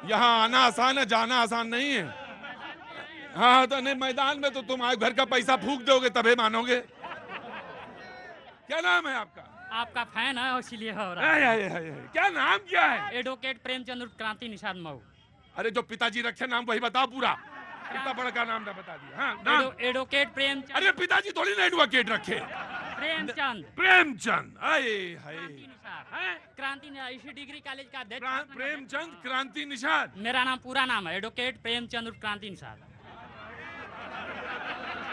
यहाँ आना आसान है, जाना आसान नहीं है। हाँ तो नहीं, मैदान में तो तुम आए घर का पैसा फूक दोगे तभी मानोगे। क्या नाम है आपका? आपका फैन है इसीलिए हो रहा आय, है। आय, आय, आय। क्या नाम क्या है? एडवोकेट प्रेमचंद उर्फ क्रांति निषाद मऊ। अरे जो पिताजी रखे नाम वही बताओ पूरा। कितना बड़ा का नाम ना बता दिया। हाँ नाम। एडवोकेट प्रेमचंद। अरे पिताजी थोड़ी ना एडवोकेट रखे। प्रेमचंद। प्रेमचंद। आए हाय। क्रांति निषाद। हैं? क्रांति इसी डिग्री कॉलेज का अध्यक्ष। प्रेमचंद क्रांति निषाद। मेरा नाम पूरा नाम है एडवोकेट प्रेमचंद उर्फ क्रांति निषाद।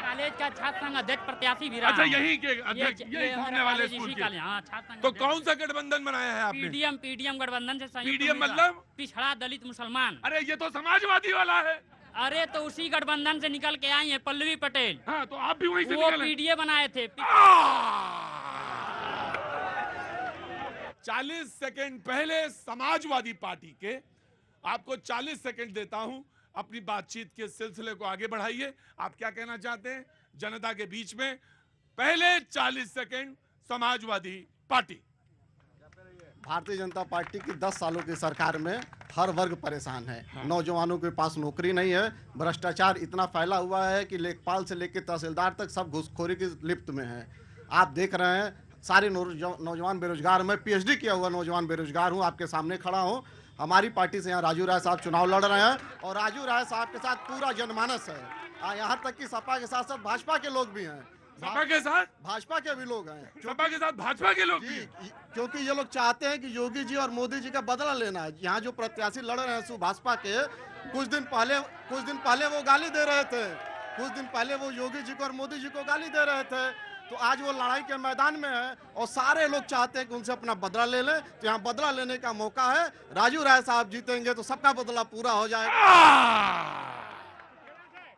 कॉलेज का छात्र संघ अध्यक्ष प्रत्याशी भी रहा। अच्छा यही के अध्यक्ष, यही सामने वाले स्कूल के। हाँ, छात्र संघ तो कौन सा गठबंधन बनाया है आपने? पीडीएम गठबंधन से संयुक्त पीडीएम उम्मीदवार। मतलब? पिछड़ा दलित मुसलमान। अरे ये तो समाजवादी वाला है। अरे तो उसी गठबंधन से निकल के आई है पल्लवी पटेल। हाँ तो आप भी वहीं से वो निकले। पीडीए बनाए थे। 40 सेकंड पहले समाजवादी पार्टी के, आपको 40 सेकंड देता हूं, अपनी बातचीत के सिलसिले को आगे बढ़ाइए। आप क्या कहना चाहते हैं जनता के बीच में? पहले 40 second Samajwadi party. Bharatiya Janata party की 10 सालों की सरकार में हर वर्ग परेशान है। नौजवानों के पास नौकरी नहीं है, भ्रष्टाचार इतना फैला हुआ है कि लेखपाल से लेकर तहसीलदार तक सब घूसखोरी की लिप्त में है। आप देख रहे हैं सारे नौजवान बेरोजगार, मैं पीएचडी किया हुआ नौजवान बेरोजगार हूं, आपके सामने खड़ा हूं। हमारी पार्टी से यहाँ राजू राय साहब चुनाव लड़ रहे हैं और राजू राय साहब के साथ पूरा जनमानस है। यहाँ तक कि सपा के साथ साथ भाजपा के लोग भी हैं। सपा के साथ भाजपा के भी लोग हैं। सपा के साथ भाजपा के लोग जी, क्योंकि ये लोग चाहते हैं कि योगी जी और मोदी जी का बदला लेना है। यहाँ जो प्रत्याशी लड़ रहे हैं भाजपा के, कुछ दिन पहले वो गाली दे रहे थे, कुछ दिन पहले वो योगी जी को और मोदी जी को गाली दे रहे थे। तो आज वो लड़ाई के मैदान में है और सारे लोग चाहते हैं कि उनसे अपना बदला ले लें। तो यहाँ बदला लेने का मौका है। राजू राय साहब जीतेंगे तो सबका बदला पूरा हो जाएगा।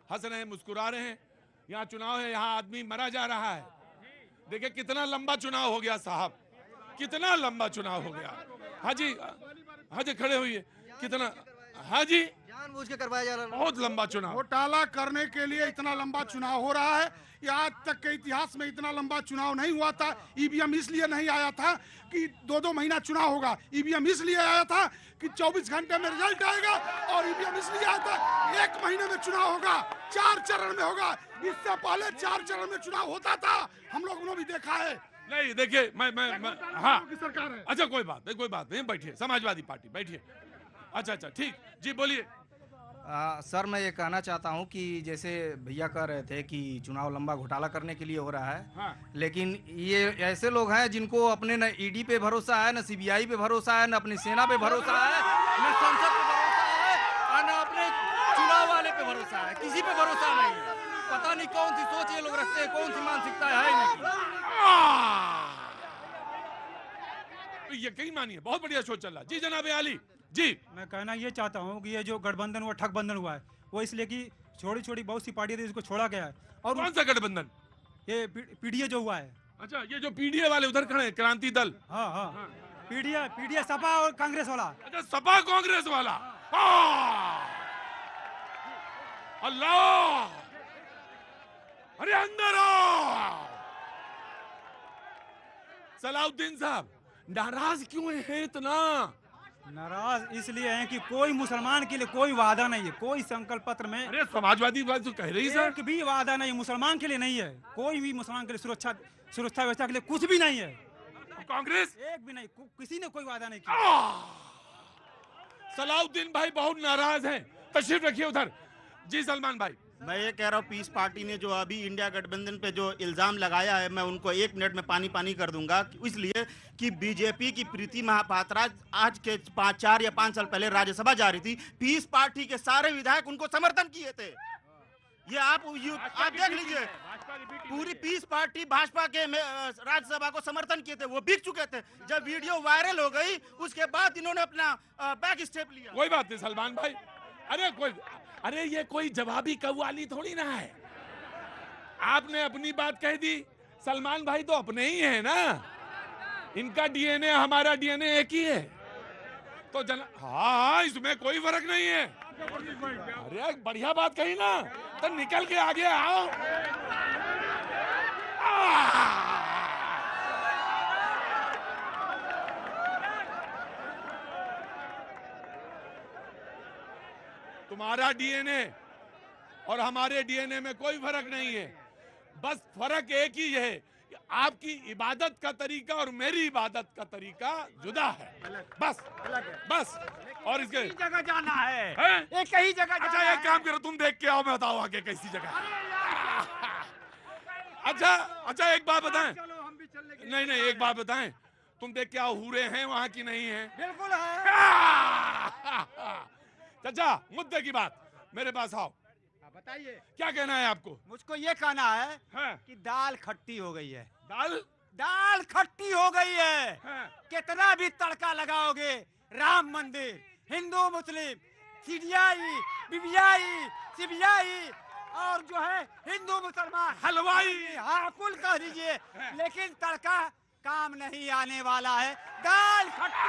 हंस रहे हैं, मुस्कुरा रहे हैं। यहाँ चुनाव है, यहाँ आदमी मरा जा रहा है। देखिए कितना लंबा चुनाव हो गया साहब, कितना लंबा चुनाव हो गया। हाजी, हाजी खड़े हुई, कितना हाजी जानबूझ के करवाया जा रहा है। बहुत लंबा चुनाव। घोटाला करने के लिए इतना लंबा चुनाव हो रहा है। आज तक के इतिहास में इतना लंबा चुनाव नहीं हुआ था। ईवीएम इसलिए नहीं आया था कि 2-2 महीना चुनाव होगा। ईवीएम इसलिए आया था कि 24 घंटे में रिजल्ट आएगा और ईवीएम इसलिए आया था 1 महीने में चुनाव होगा, 4 चरण में होगा। इससे पहले 4 चरण में चुनाव होता था, हम लोगों ने भी देखा है। नहीं देखिए, मैं हाँ की सरकार है। अच्छा कोई बात नहीं, बैठिए। समाजवादी पार्टी बैठिए। अच्छा ठीक, जी बोलिए। सर मैं ये कहना चाहता हूँ कि जैसे भैया कह रहे थे कि चुनाव लंबा घोटाला करने के लिए हो रहा है। हाँ। लेकिन ये ऐसे लोग हैं जिनको अपने न ईडी पे भरोसा है, न सीबीआई पे भरोसा है, न अपनी सेना पे भरोसा है, न संसद पे भरोसा है और न अपने चुनाव वाले पे भरोसा है। किसी पे भरोसा नहीं है। पता नहीं कौन सी सोच ये लोग रखते हैं, कौन सी मानसिकता है तो यकीन मानिए बहुत बढ़िया शो चल रहा। जी जनाब आली जी। मैं कहना ये चाहता हूँ कि ये जो गठबंधन हुआ, ठगबंधन हुआ है, वो इसलिए कि छोटी छोटी बहुत सी पार्टियां थी, इसको छोड़ा गया है। और कौन सा गठबंधन? ये पीडीए जो हुआ है। अच्छा ये जो पीडीए वाले उधर खड़े हैं, क्रांति दल। हाँ पीडीए सपा और कांग्रेस वाला। अच्छा सपा कांग्रेस वाला। अल्लाह, अरे अंदर आओ। सलाउद्दीन साहब नाराज क्यों है इतना? नाराज इसलिए हैं कि कोई मुसलमान के लिए कोई वादा नहीं है, कोई संकल्प पत्र में। अरे समाजवादी बात तो कह रही सर। एक भी वादा नहीं मुसलमान के लिए नहीं है। कोई भी मुसलमान के लिए सुरक्षा व्यवस्था के लिए कुछ भी नहीं है। कांग्रेस एक भी नहीं, किसी ने कोई वादा नहीं किया। सलाउद्दीन भाई बहुत नाराज हैं, तशरीफ रखिए उधर। जी सलमान भाई। मैं ये कह रहा हूँ पीस पार्टी ने जो अभी इंडिया गठबंधन पे जो इल्जाम लगाया है, मैं उनको 1 मिनट में पानी कर दूंगा। इसलिए कि बीजेपी की प्रीति महापात्रा आज के 4 या 5 साल पहले राज्यसभा जा रही थी, पीस पार्टी के सारे विधायक उनको समर्थन किए थे। ये आप देख लीजिए, पूरी पीस पार्टी भाजपा के राज्यसभा को समर्थन किए थे, वो बिक चुके थे। जब वीडियो वायरल हो गई उसके बाद इन्होंने अपना बैक स्टेप लिया। कोई बात नहीं सलमान भाई। अरे ये कोई जवाबी कव्वाली थोड़ी ना है। आपने अपनी बात कह दी, सलमान भाई तो अपने ही है ना, इनका डीएनए हमारा डीएनए एक ही है। तो हाँ इसमें कोई फर्क नहीं है। अरे बढ़िया बात कही ना, तो निकल के आगे आओ। तुम्हारा डीएनए और हमारे डीएनए में कोई फर्क नहीं है, बस फर्क एक ही है कि आपकी इबादत का तरीका और मेरी इबादत का तरीका जुदा है, बस बस। और इसके जगह जाना है, एक ही जगह। अच्छा एक काम करो, तुम देख के आओ, मैं बताओ आगे कैसी जगह। अच्छा एक बात बताएं, नहीं एक बात बताएं, तुम देख के आओ, हूरे हैं वहां की नहीं है? बिल्कुल है। चाचा मुद्दे की बात, मेरे पास आओ, बताइए क्या कहना है आपको? मुझको ये कहना है हाँ। कि दाल खट्टी हो गई है। दाल खट्टी हो गई है। हाँ। कितना भी तड़का लगाओगे, राम मंदिर, हिंदू मुस्लिम, सीबीआई और जो है हिंदू मुसलमान, हलवाई, हाँ कुल कह दीजिए, लेकिन तड़का काम नहीं आने वाला है। दाल खट्टी।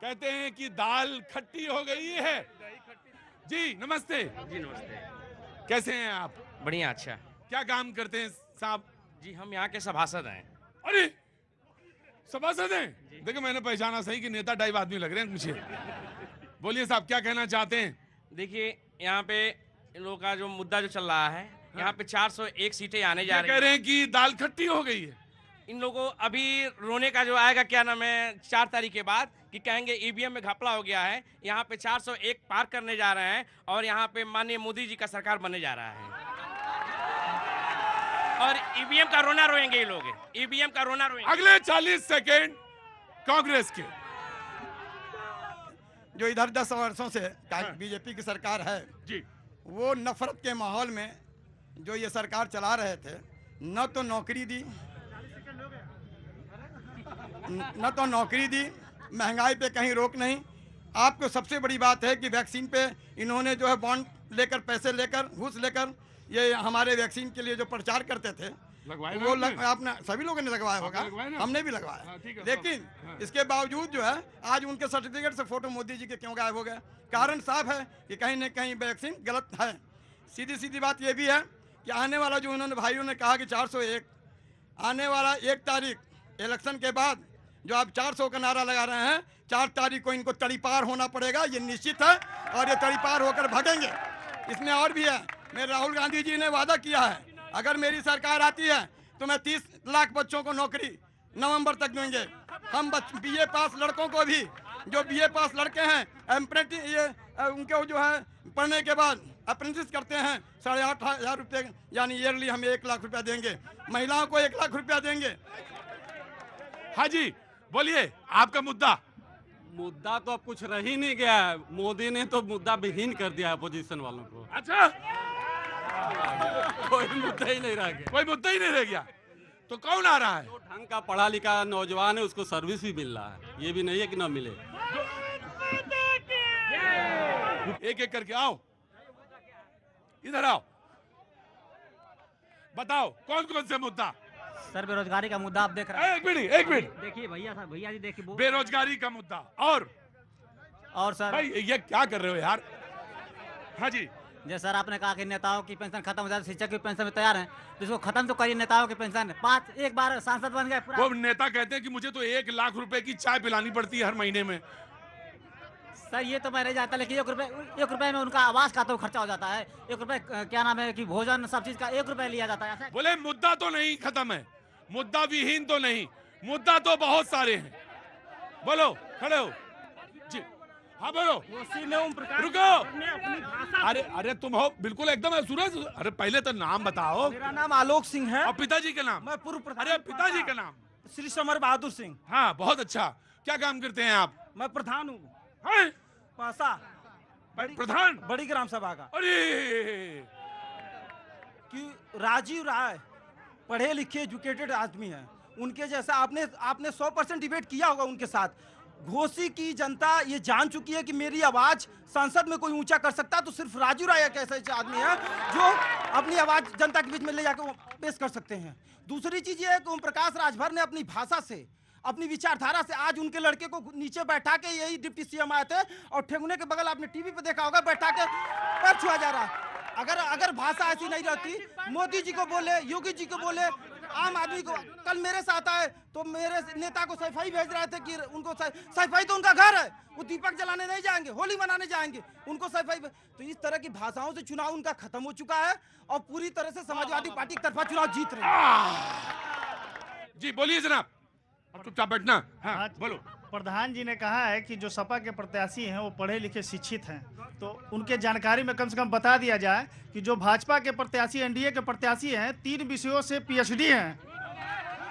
कहते हैं कि दाल खट्टी हो गई है। जी नमस्ते। जी नमस्ते। कैसे हैं आप? बढ़िया। अच्छा, क्या काम करते हैं साहब? जी हम यहाँ के सभासद हैं। अरे सभासद हैं? देखो मैंने पहचाना सही कि नेता टाइप आदमी लग रहे हैं मुझे। बोलिए साहब, क्या कहना चाहते हैं? देखिए यहाँ पे इन लोगों का जो मुद्दा जो चल रहा है, यहाँ पे 401 सीटें आने जा रही कह रहे हैं कि दाल खट्टी हो गई है। इन लोगों को अभी रोने का जो आएगा, क्या नाम है, 4 तारीख के बाद, कि कहेंगे ईवीएम में घपला हो गया है। यहाँ पे 401 पार करने जा रहे हैं और यहाँ पे माननीय मोदी जी का सरकार बनने जा रहा है और ईवीएम का रोना रोएंगे ये लोग, ईवीएम का रोना रोएंगे। अगले 40 सेकेंड कांग्रेस के। जो इधर 10 वर्षों से बीजेपी की सरकार है जी, वो नफरत के माहौल में जो ये सरकार चला रहे थे, न तो नौकरी दी, महंगाई पे कहीं रोक नहीं। आपको सबसे बड़ी बात है कि वैक्सीन पे इन्होंने जो है बॉन्ड लेकर, पैसे लेकर, घूस लेकर, ये हमारे वैक्सीन के लिए जो प्रचार करते थे वो आपने सभी लोगों ने लगवाया होगा, हमने भी लगवाया। लेकिन इसके बावजूद जो है आज उनके सर्टिफिकेट से फोटो मोदी जी के क्यों गायब हो गए? कारण साफ है कि कहीं न कहीं वैक्सीन गलत है। सीधी बात ये भी है कि आने वाला जो उन्होंने भाइयों ने कहा कि 401, आने वाला 1 तारीख इलेक्शन के बाद जो आप 400 का नारा लगा रहे हैं, 4 तारीख को इनको तड़ीपार होना पड़ेगा, ये निश्चित है, और ये तड़ीपार होकर भागेंगे। इसमें और भी है, मेरे राहुल गांधी जी ने वादा किया है, अगर मेरी सरकार आती है तो मैं 30 लाख बच्चों को नौकरी नवंबर तक देंगे। हम बीए पास लड़कों को भी, जो बीए पास लड़के हैं, उनको जो है पढ़ने के बाद अप्रेंटिस करते हैं, 8,500 रुपये यानी ईयरली हम 1 लाख रुपया देंगे। महिलाओं को 1 लाख रुपया देंगे। हाँ जी बोलिए, आपका मुद्दा तो अब कुछ रह ही नहीं गया है। मोदी ने तो मुद्दा विहीन कर दिया अपोजिशन वालों को। अच्छा कोई मुद्दा ही नहीं रह गया। कोई मुद्दा ही नहीं रह गया। तो कौन आ रहा है? जो ढंग का पढ़ा लिखा नौजवान है उसको सर्विस भी मिल रहा है, ये भी नहीं है कि ना मिले। एक एक करके आओ, इधर आओ, बताओ कौन कौन से मुद्दा? सर बेरोजगारी का मुद्दा आप देख रहे हैं। एक मिनट देखिए भैया जी देखिए, बेरोजगारी का मुद्दा। और सर भाई ये क्या कर रहे हो यार? हाँ जी, जैसे सर आपने कहा कि नेताओं की पेंशन खत्म हो जाए, शिक्षक की पेंशन में तैयार है, तो इसको खत्म तो करिए। नेताओं की पेंशन 5 एक बार सांसद बन गए, वो नेता कहते हैं कि मुझे तो 1 लाख रुपए की चाय पिलानी पड़ती है हर महीने में। सर ये तो मैं नहीं जानता, लेकिन 1 रुपए में उनका आवास का तो खर्चा हो जाता है। 1 रुपए क्या नाम है कि भोजन सब चीज का 1 रुपए लिया जाता है। बोले मुद्दा तो नहीं खत्म है, मुद्दा विहीन तो नहीं, मुद्दा तो बहुत सारे हैं। बोलो, खड़े हो जी, हाँ बोलो। रुको, अरे तुम हो बिल्कुल एकदम सूरज। अरे पहले तो नाम बताओ। मेरा नाम आलोक सिंह है। और पिताजी का नाम? मैं पूर्व प्रधान। अरे पिताजी का नाम? श्री समर बहादुर सिंह। हाँ बहुत अच्छा। क्या काम करते हैं आप? मैं प्रधान हूँ पासा, प्रधान बड़ी ग्राम सभा का। अरे कि राजीव राय पढ़े लिखे एजुकेटेड आदमी है, उनके जैसा आपने 100% डिबेट किया होगा उनके साथ। घोसी की जनता ये जान चुकी है कि मेरी आवाज संसद में कोई ऊंचा कर सकता है तो सिर्फ राजू राय एक ऐसा आदमी है जो अपनी आवाज जनता के बीच में ले जाकर पेश कर सकते हैं। दूसरी चीज ये है कि ओम प्रकाश राजभर ने अपनी भाषा से, अपनी विचारधारा से आज उनके लड़के को नीचे बैठा के, यही डिप्टी सीएम आए थे और ठेंगुने के बगल आपने टीवी पे देखा होगा, बैठा के पैर छुआ जा रहा है। अगर भाषा ऐसी नहीं रहती, मोदी जी को बोले, योगी जी को बोले, आम आदमी को कल मेरे साथ आए तो मेरे नेता को सफाई भेज रहे थे कि उनको सफाई तो उनका घर है, वो दीपक जलाने नहीं जाएंगे, होली मनाने जाएंगे, उनको सफाई। तो इस तरह की भाषाओं से चुनाव उनका खत्म हो चुका है और पूरी तरह से समाजवादी पार्टी की तरफा चुनाव जीत रहे हैं। जी बोलिए जनाब, अब चुपचाप बैठना। हाँ बोलो। प्रधान जी ने कहा है कि जो सपा के प्रत्याशी हैं वो पढ़े लिखे शिक्षित हैं, तो उनके जानकारी में कम से कम बता दिया जाए कि जो भाजपा के प्रत्याशी एनडीए के प्रत्याशी हैं 3 विषयों से पीएचडी हैं,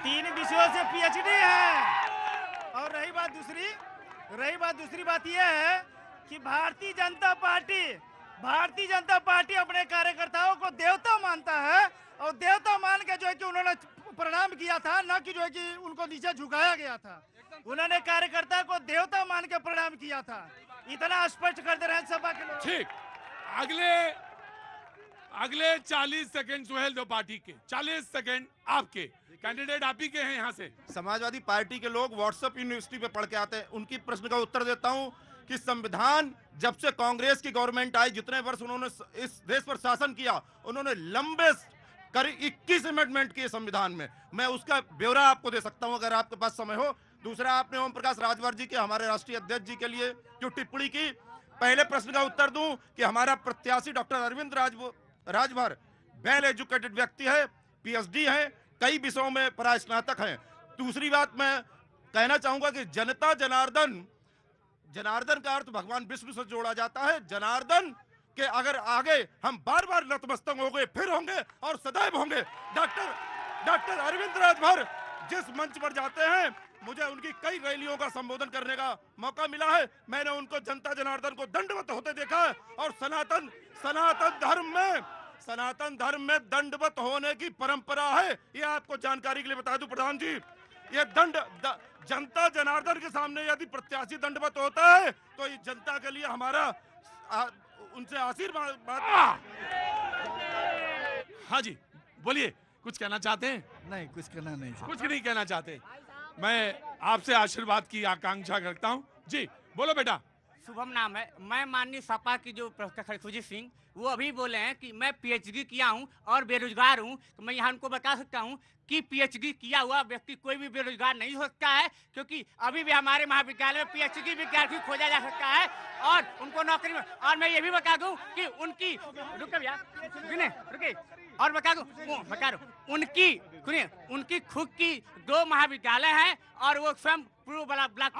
3 विषयों से पीएचडी हैं। और रही बात दूसरी बात यह है कि भारतीय जनता पार्टी अपने कार्यकर्ताओं को देवता मानता है और देवता मान के जो है कि उन्होंने प्रणाम किया था, न कि जो है कि उनको नीचे झुकाया गया था। उन्होंने कार्यकर्ता को देवता मान के प्रणाम किया था। इतना स्पष्ट कर दे रहे हैं सभा के लोग। ठीक, अगले 40 सेकंड सुहेल दो पार्टी के, 40 सेकंड आपके कैंडिडेट आप ही के हैं। यहाँ से समाजवादी पार्टी के लोग व्हाट्सएप यूनिवर्सिटी पे पढ़ के आते हैं, उनकी प्रश्न का उत्तर देता हूं कि संविधान जब से कांग्रेस की गवर्नमेंट आई, जितने वर्ष उन्होंने इस देश पर शासन किया, उन्होंने लंबे करीब 21 अमेंडमेंट किए संविधान में। मैं उसका ब्यौरा आपको दे सकता हूं अगर आपके पास समय हो। दूसरा, आपने ओम प्रकाश राजभर जी के, हमारे राष्ट्रीय अध्यक्ष जी के लिए जो टिप्पणी की, पहले प्रश्न का उत्तर दूं कि हमारा प्रत्याशी doctor Arvind Rajbhar well educated व्यक्ति है, पीएचडी है, कई विषयों में परास्नातक हैं। दूसरी बात मैं कहना चाहूंगा कि जनता जनार्दन का अर्थ भगवान विष्णु से जोड़ा जाता है। जनार्दन के अगर आगे हम बार बार नतमस्तक होंगे, फिर होंगे और सदैव होंगे। डॉक्टर अरविंद राजभर जिस मंच पर जाते हैं, मुझे उनकी कई रैलियों का संबोधन करने का मौका मिला है। मैंने उनको जनता जनार्दन को दंडवत होते देखा है और सनातन धर्म में दंडवत होने की परंपरा है। ये आपको जानकारी के लिए बता दूं प्रधान जी, ये जनता जनार्दन के सामने यदि प्रत्याशी दंडवत होता है तो ये जनता के लिए हमारा उनसे आशीर्वाद। हाँ जी बोलिए, कुछ कहना चाहते हैं? नहीं, कुछ कहना नहीं, कुछ नहीं कहना चाहते। मैं आपसे आशीर्वाद की आकांक्षा करता हूँ। जी बोलो बेटा। शुभम नाम है। मैं माननीय सपा की जो प्रवक्ता सुजीत सिंह, वो अभी बोले हैं कि मैं पीएचडी किया हूं और बेरोजगार हूं, तो मैं यहाँ उनको बता सकता हूं कि पीएचडी किया हुआ व्यक्ति कोई भी बेरोजगार नहीं हो सकता है, क्योंकि अभी भी हमारे महाविद्यालय में पीएचडी विद्यार्थी खोजा जा सकता है और उनको नौकरी में। और मैं ये भी बता दूं कि उनकी रुके और बता दूं उनकी खुद की 2 महाविद्यालय हैं और वो स्वयं पूर्व ब्लॉक